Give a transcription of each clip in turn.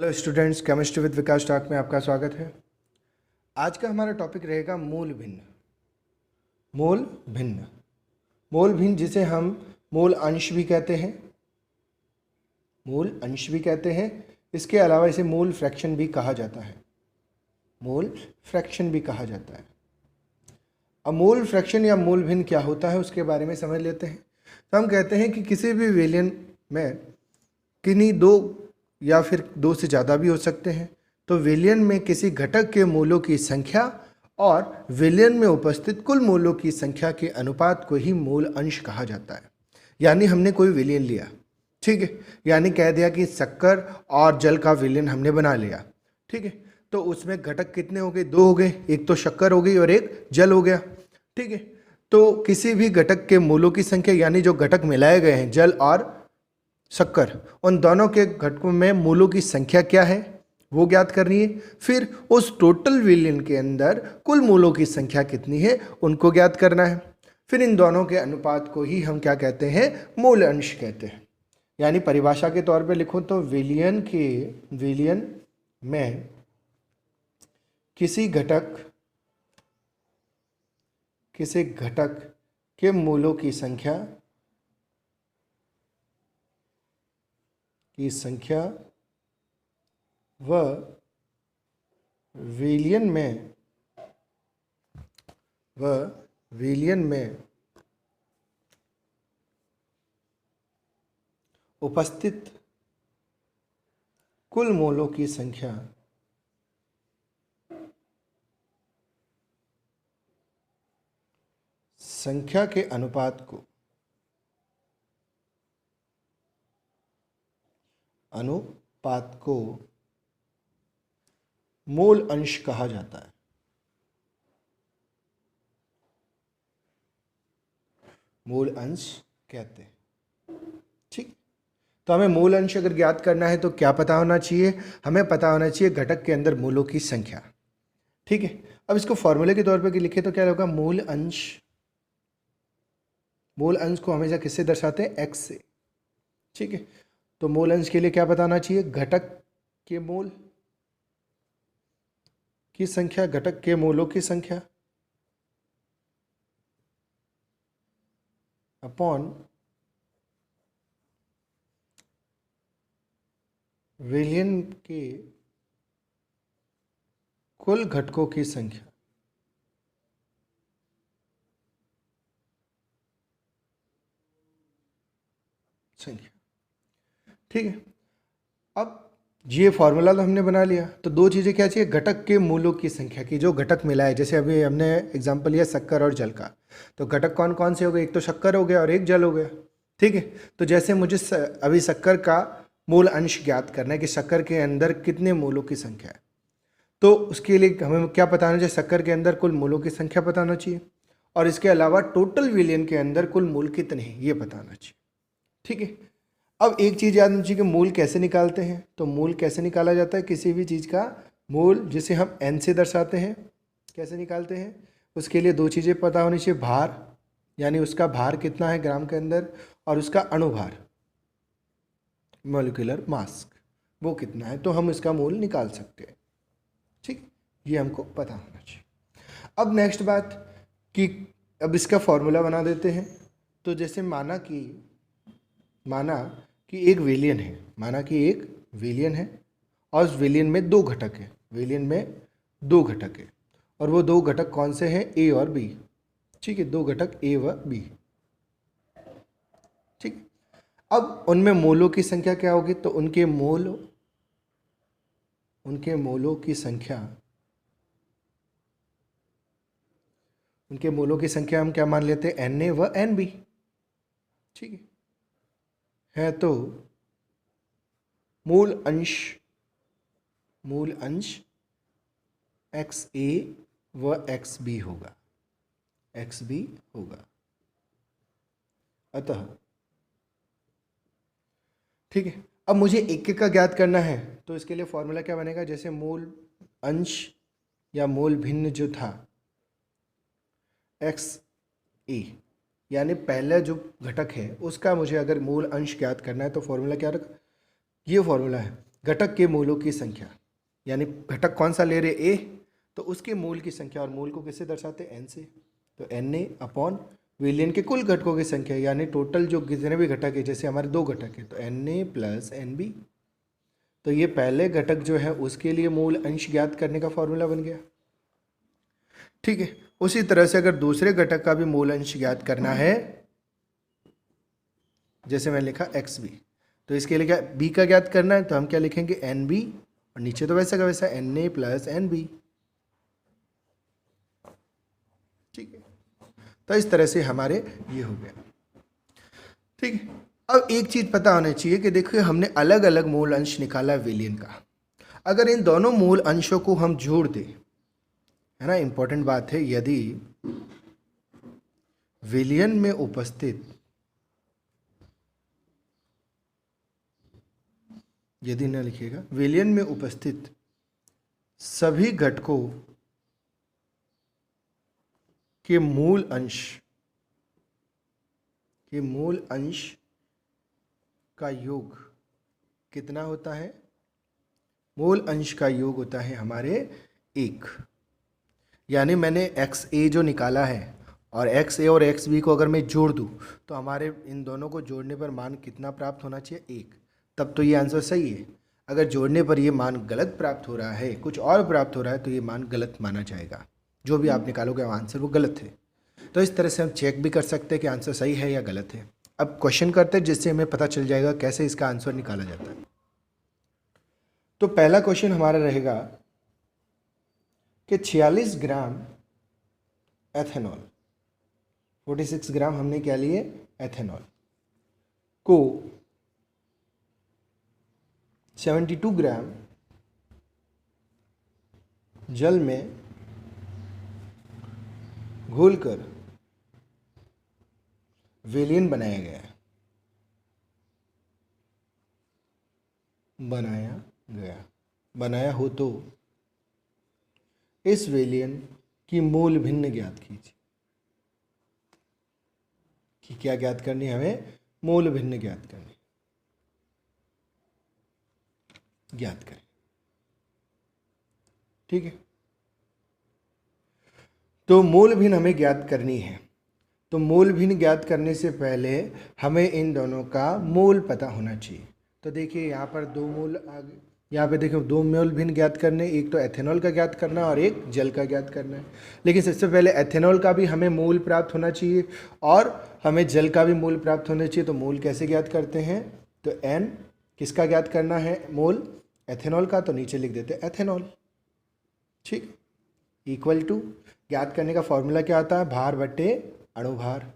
Hello students, chemistry with Vikas talk में आपका स्वागत है। आज का हमारा टॉपिक रहेगा मूल भिन्न। मूल भिन्न, मूल भिन्न जिसे हम मूल अंश भी कहते हैं, मूल अंश भी कहते हैं। इसके अलावा इसे मूल फ्रैक्शन भी कहा जाता है, मूल फ्रैक्शन भी कहा जाता है। अब मूल फ्रैक्शन या मूल भिन्न क्या होता है उसके बारे में समझ लेते हैं। तो हम कहते हैं कि किसी भी विलयन में किन्हीं दो या फिर दो से ज़्यादा भी हो सकते हैं, तो विलयन में किसी घटक के मूलों की संख्या और विलयन में उपस्थित कुल मूलों की संख्या के अनुपात को ही मूल अंश कहा जाता है। यानी हमने कोई विलयन लिया, ठीक है, यानी कह दिया कि शक्कर और जल का विलयन हमने बना लिया, ठीक है, तो उसमें घटक कितने हो गए? दो हो गए, एक तो शक्कर हो गई और एक जल हो गया, ठीक है। तो किसी भी घटक के मूलों की संख्या यानी जो घटक मिलाए गए हैं जल और शक्कर, उन दोनों के घटकों में मूलों की संख्या क्या है वो ज्ञात करनी है। फिर उस टोटल विलयन के अंदर कुल मूलों की संख्या कितनी है उनको ज्ञात करना है। फिर इन दोनों के अनुपात को ही हम क्या कहते हैं? मूल अंश कहते हैं। यानी परिभाषा के तौर पे लिखूं तो विलयन में किसी घटक के मूलों की संख्या व विलयन में उपस्थित कुल मूलों की संख्या के अनुपात को मूल अंश कहा जाता है। मूल अंश कहते हैं, ठीक। तो हमें मूल अंश अगर ज्ञात करना है तो क्या पता होना चाहिए? हमें पता होना चाहिए घटक के अंदर मूलों की संख्या, ठीक है। अब इसको फॉर्मूले के तौर पे लिखे तो क्या होगा? मूल अंश को हमेशा किससे दर्शाते हैं? एक्स से, ठीक है। तो मूल अंश के लिए क्या बताना चाहिए? घटक के मूल की संख्या, घटक के मूलों की संख्या अपॉन विलयन के कुल घटकों की संख्या, ठीक है। अब ये फॉर्मूला तो हमने बना लिया, तो दो चीज़ें क्या चाहिए? घटक के मूलों की संख्या की, जो घटक मिला है। जैसे अभी हमने एग्जांपल लिया शक्कर और जल का, तो घटक कौन कौन से हो गए? एक तो शक्कर हो गया और एक जल हो गया, ठीक है। तो जैसे मुझे अभी शक्कर का मूल अंश ज्ञात करना है कि शक्कर के अंदर कितने मूलों की संख्या है, तो उसके लिए हमें क्या पता होना चाहिए? शक्कर के अंदर कुल मूलों की संख्या पता होना चाहिए, और इसके अलावा टोटल विलयन के अंदर कुल मूल कितने हैं ये पता होना चाहिए, ठीक है। अब एक चीज़ याद रखिए कि मूल कैसे निकालते हैं। तो मूल कैसे निकाला जाता है? किसी भी चीज़ का मूल जिसे हम n से दर्शाते हैं, कैसे निकालते हैं? उसके लिए दो चीज़ें पता होनी चाहिए। भार, यानी उसका भार कितना है ग्राम के अंदर, और उसका अणुभार, मॉलिक्यूलर मास, वो कितना है, तो हम इसका मूल निकाल सकते हैं, ठीक। ये हमको पता होना चाहिए। अब नेक्स्ट बात कि अब इसका फॉर्मूला बना देते हैं। तो जैसे माना कि एक विलयन है, और उस विलयन में दो घटक हैं, और वो दो घटक कौन से हैं? ए और बी, ठीक है। दो घटक ए व बी, ठीक। अब उनमें मोलों की संख्या क्या होगी? तो उनके मोलों की संख्या हम क्या मान लेते हैं? Na व Nb, ठीक है। तो मूल अंश XA व XB होगा, अतः, ठीक है। अब मुझे एक एक का ज्ञात करना है, तो इसके लिए फॉर्मूला क्या बनेगा? जैसे मूल अंश या मूल भिन्न जो था XA, यानी पहला जो घटक है उसका मुझे अगर मूल अंश ज्ञात करना है तो फॉर्मूला क्या रखा? ये फॉर्मूला है, घटक के मूलों की संख्या, यानी घटक कौन सा ले रहे ए, तो उसके मूल की संख्या, और मूल को किससे दर्शाते हैं, एन से। तो एन ए अपॉन विलियन के कुल घटकों की संख्या, यानी टोटल जो जितने भी घटक है, जैसे हमारे 2 घटक है तो N A plus N B. तो ये पहले घटक जो है उसके लिए मूल अंश ज्ञात करने का फॉर्मूला बन गया। ठीक है, उसी तरह से अगर दूसरे घटक का भी मूल अंश ज्ञात करना है, जैसे मैंने लिखा एक्स बी, तो इसके लिए क्या बी का ज्ञात करना है, तो हम क्या लिखेंगे एन बी, और नीचे तो वैसा का वैसा N A plus N B. ठीक है, तो इस तरह से हमारे ये हो गया। ठीक है, अब एक चीज़ पता होना चाहिए कि देखिए हमने अलग अलग मूल अंश निकाला विलियन का, अगर इन दोनों मूल अंशों को हम जोड़ दें, है ना, इंपॉर्टेंट बात है, यदि विलियन में उपस्थित, यदि न लिखिएगा, विलियन में उपस्थित सभी घटकों के मूल अंश का योग कितना होता है, मूल अंश का योग होता है हमारे 1। यानी मैंने एक्स ए जो निकाला है और एक्स ए और एक्स बी को अगर मैं जोड़ दूँ तो हमारे इन दोनों को जोड़ने पर मान कितना प्राप्त होना चाहिए, 1। तब तो ये आंसर सही है। अगर जोड़ने पर ये मान गलत प्राप्त हो रहा है, कुछ और प्राप्त हो रहा है, तो ये मान गलत माना जाएगा, जो भी आप निकालोगे आंसर वो गलत है। तो इस तरह से हम चेक भी कर सकते हैं कि आंसर सही है या गलत है। अब क्वेश्चन करते हैं जिससे हमें पता चल जाएगा कैसे इसका आंसर निकाला जाता है। तो पहला क्वेश्चन हमारा रहेगा कि 46 ग्राम एथेनॉल, 46 ग्राम हमने क्या लिए, एथेनॉल को 72 ग्राम जल में घोलकर विलियन बनाया गया है, बनाया हो तो इस विलियन की मूल भिन्न ज्ञात कीजिए। कि क्या ज्ञात करनी है हमें, मूल भिन्न ज्ञात करें। ठीक है, तो मूल भिन्न हमें ज्ञात करनी है। तो मूल भिन्न ज्ञात करने से पहले हमें इन दोनों का मूल पता होना चाहिए। तो देखिए यहाँ पर 2 मूल आ गए, यहाँ पे देखो 2 मूल भिन्न ज्ञात करने, एक तो एथेनॉल का ज्ञात करना और एक जल का ज्ञात करना है। लेकिन सबसे पहले एथेनॉल का भी हमें मूल प्राप्त होना चाहिए और हमें जल का भी मूल प्राप्त होना चाहिए। तो मूल कैसे ज्ञात करते हैं, तो एन किसका ज्ञात करना है, मूल एथेनॉल का, तो नीचे लिख देते हैं एथेनॉल। ठीक, इक्वल टू, ज्ञात करने का फॉर्मूला क्या आता है, भार बटे अणुभार।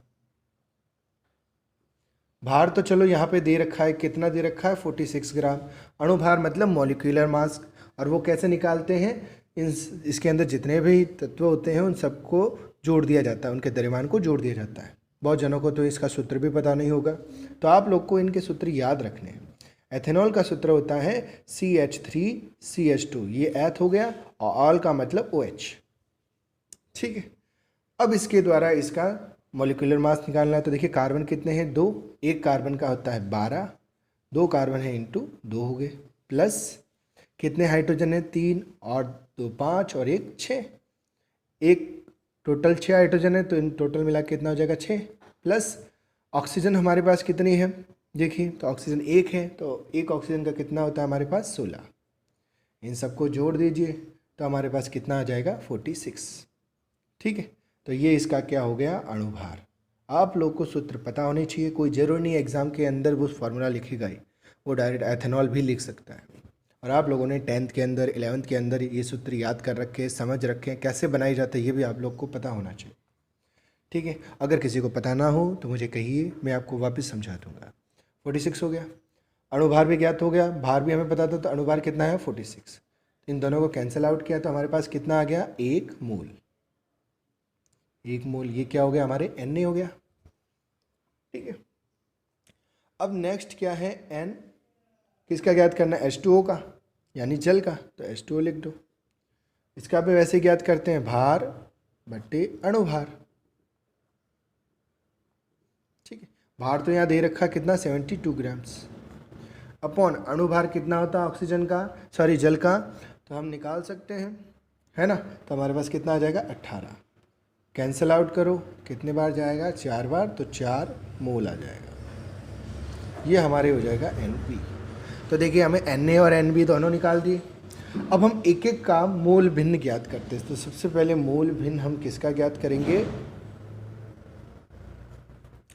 भार तो चलो यहाँ पे दे रखा है, कितना दे रखा है, 46 ग्राम। अणुभार मतलब मॉलिक्यूलर मास, और वो कैसे निकालते हैं, इसके अंदर जितने भी तत्व होते हैं उन सबको जोड़ दिया जाता है, उनके द्रव्यमान को जोड़ दिया जाता है। बहुत जनों को तो इसका सूत्र भी पता नहीं होगा, तो आप लोग को इनके सूत्र याद रखने हैं। एथेनॉल का सूत्र होता है CH3CH2, ये एथ हो गया, और ऑल का मतलब OH। ठीक है, अब इसके द्वारा इसका मॉलिक्यूलर मास निकालना है। तो देखिए कार्बन कितने हैं, 2, एक कार्बन का होता है 12, 2 कार्बन है इंटू 2 हो गए, प्लस कितने हाइड्रोजन है, 3 और 2 5 और 1 6, एक टोटल 6 हाइड्रोजन है, तो इन टोटल मिला कितना हो जाएगा 6, प्लस ऑक्सीजन हमारे पास कितनी है, देखिए तो ऑक्सीजन 1 है, तो एक ऑक्सीजन का कितना होता है हमारे पास 16। इन सबको जोड़ दीजिए तो हमारे पास कितना आ जाएगा 46। ठीक है, तो ये इसका क्या हो गया, अणुभार। आप लोग को सूत्र पता होने चाहिए, कोई ज़रूरी नहीं एग्ज़ाम के अंदर वो फार्मूला लिखेगा ही, वो डायरेक्ट एथेनॉल भी लिख सकता है। और आप लोगों ने 10th के अंदर 11th के अंदर ये सूत्र याद कर रखे, समझ रखे, कैसे बनाए जाते हैं ये भी आप लोग को पता होना चाहिए। ठीक है, अगर किसी को पता ना हो तो मुझे कहिए, मैं आपको वापस समझा दूँगा। 46 हो गया, अणुभार भी ज्ञात हो गया, भार भी हमें पता था, तो अणुभार कितना है 46। इन दोनों को कैंसिल आउट किया तो हमारे पास कितना आ गया, 1 मोल। 1 मोल, ये क्या हो गया हमारे Na हो गया। ठीक है, अब नेक्स्ट क्या है, N किसका ज्ञात करना है, H2O का, यानी जल का, तो H2O लिख दो। इसका भी वैसे ज्ञात करते हैं, भार बटे अणुभार। ठीक है, भार तो यहाँ दे रखा कितना 72 ग्राम्स, अपॉन अणुभार कितना होता है ऑक्सीजन का, सॉरी जल का, तो हम निकाल सकते हैं, है ना। तो हमारे पास कितना आ जाएगा 18। कैंसिल आउट करो, कितने बार जाएगा 4 बार, तो 4 मोल आ जाएगा। ये हमारे हो जाएगा NP। तो देखिए हमें Na और Nb दोनों निकाल दिए। अब हम एक एक का मोल भिन्न ज्ञात करते हैं। तो सबसे पहले मोल भिन्न हम किसका ज्ञात करेंगे,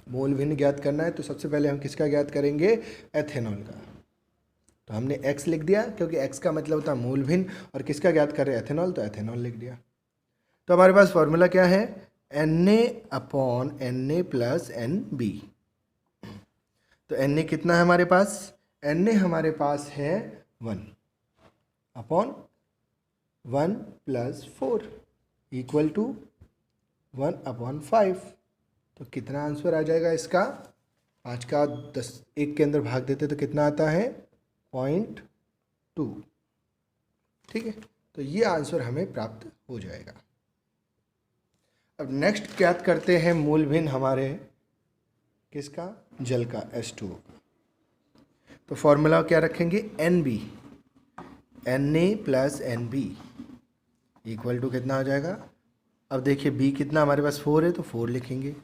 मोल भिन्न ज्ञात करना है तो सबसे पहले हम किसका ज्ञात करेंगे, एथेनॉल का। तो हमने X लिख दिया क्योंकि X का मतलब होता है मोल भिन्न, और किसका ज्ञात कर रहे हैं एथेनॉल, तो एथेनॉल लिख दिया। तो हमारे पास फॉर्मूला क्या है, Na/Na + Nb। तो Na कितना है हमारे पास, Na हमारे पास है 1/1 + 4 = 1/5। तो कितना आंसर आ जाएगा इसका, 5 का 10 1 के अंदर भाग देते तो कितना आता है 0.2। ठीक है, तो ये आंसर हमें प्राप्त हो जाएगा। अब नेक्स्ट ज्ञात करते हैं मूल भिन्न हमारे किसका, जल का, H2O का। तो फॉर्मूला क्या रखेंगे, NB, Na + Nb = कितना आ जाएगा। अब देखिए B कितना हमारे पास 4 है तो 4 लिखेंगे,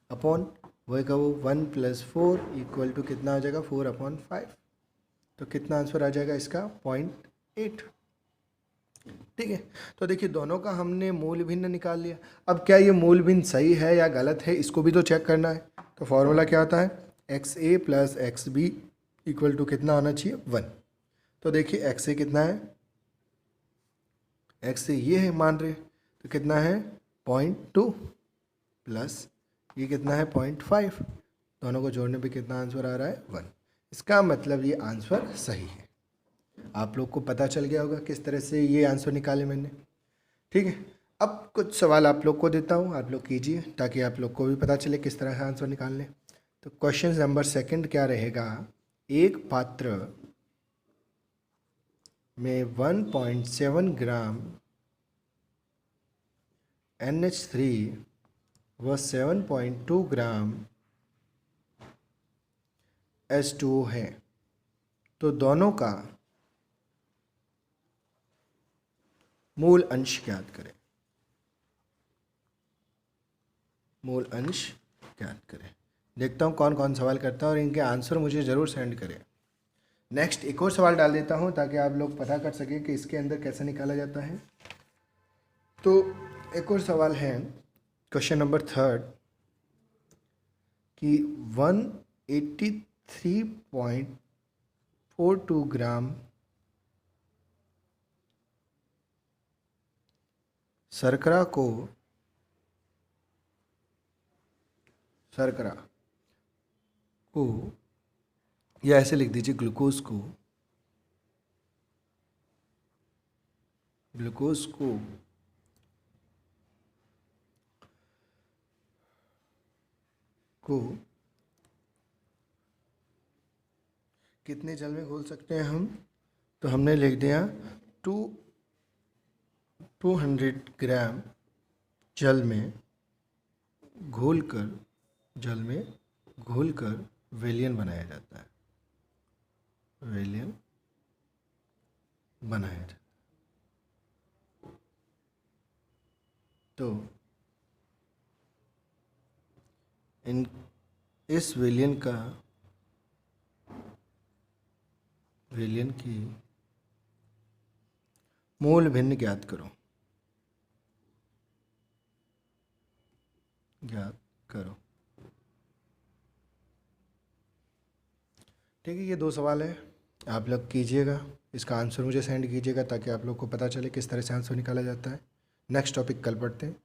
अपॉन वही का वो 1 + 4 = कितना आ जाएगा 4/5। तो कितना आंसर आ जाएगा इसका 0.8। ठीक है, तो देखिए दोनों का हमने मूल भिन्न निकाल लिया। अब क्या ये मूल भिन्न सही है या गलत है, इसको भी तो चेक करना है। तो फॉर्मूला क्या होता है, XA + XB = कितना होना चाहिए 1। तो देखिए XA कितना है, XA ये है मान रहे, तो कितना है 0.2 प्लस ये कितना है 0.5, दोनों को जोड़ने पे कितना आंसर आ रहा है 1। इसका मतलब ये आंसर सही है। आप लोग को पता चल गया होगा किस तरह से ये आंसर निकाले मैंने। ठीक है, अब कुछ सवाल आप लोग को देता हूँ, आप लोग कीजिए ताकि आप लोग को भी पता चले किस तरह से आंसर निकालने। तो क्वेश्चन नंबर 2 क्या रहेगा, एक पात्र में 1.7 ग्राम NH3 व 7.2 ग्राम H2O है, तो दोनों का मूल अंश ज्ञात करें। मूल अंश ज्ञात करें। देखता हूँ कौन कौन सवाल करता है और इनके आंसर मुझे ज़रूर सेंड करें। नेक्स्ट एक और सवाल डाल देता हूँ ताकि आप लोग पता कर सकें कि इसके अंदर कैसे निकाला जाता है। तो एक और सवाल है, क्वेश्चन नंबर 3 कि 183.42 ग्राम शर्करा को या ऐसे लिख दीजिए ग्लूकोज को कितने जल में घोल सकते हैं हम, तो हमने लिख दिया 200 ग्राम जल में घोलकर विलयन बनाया जाता है। तो इस विलयन की मूल भिन्न ज्ञात करो। ठीक है, ये 2 सवाल है, आप लोग कीजिएगा, इसका आंसर मुझे सेंड कीजिएगा ताकि आप लोग को पता चले किस तरह से आंसर निकाला जाता है। नेक्स्ट टॉपिक कल पढ़ते हैं।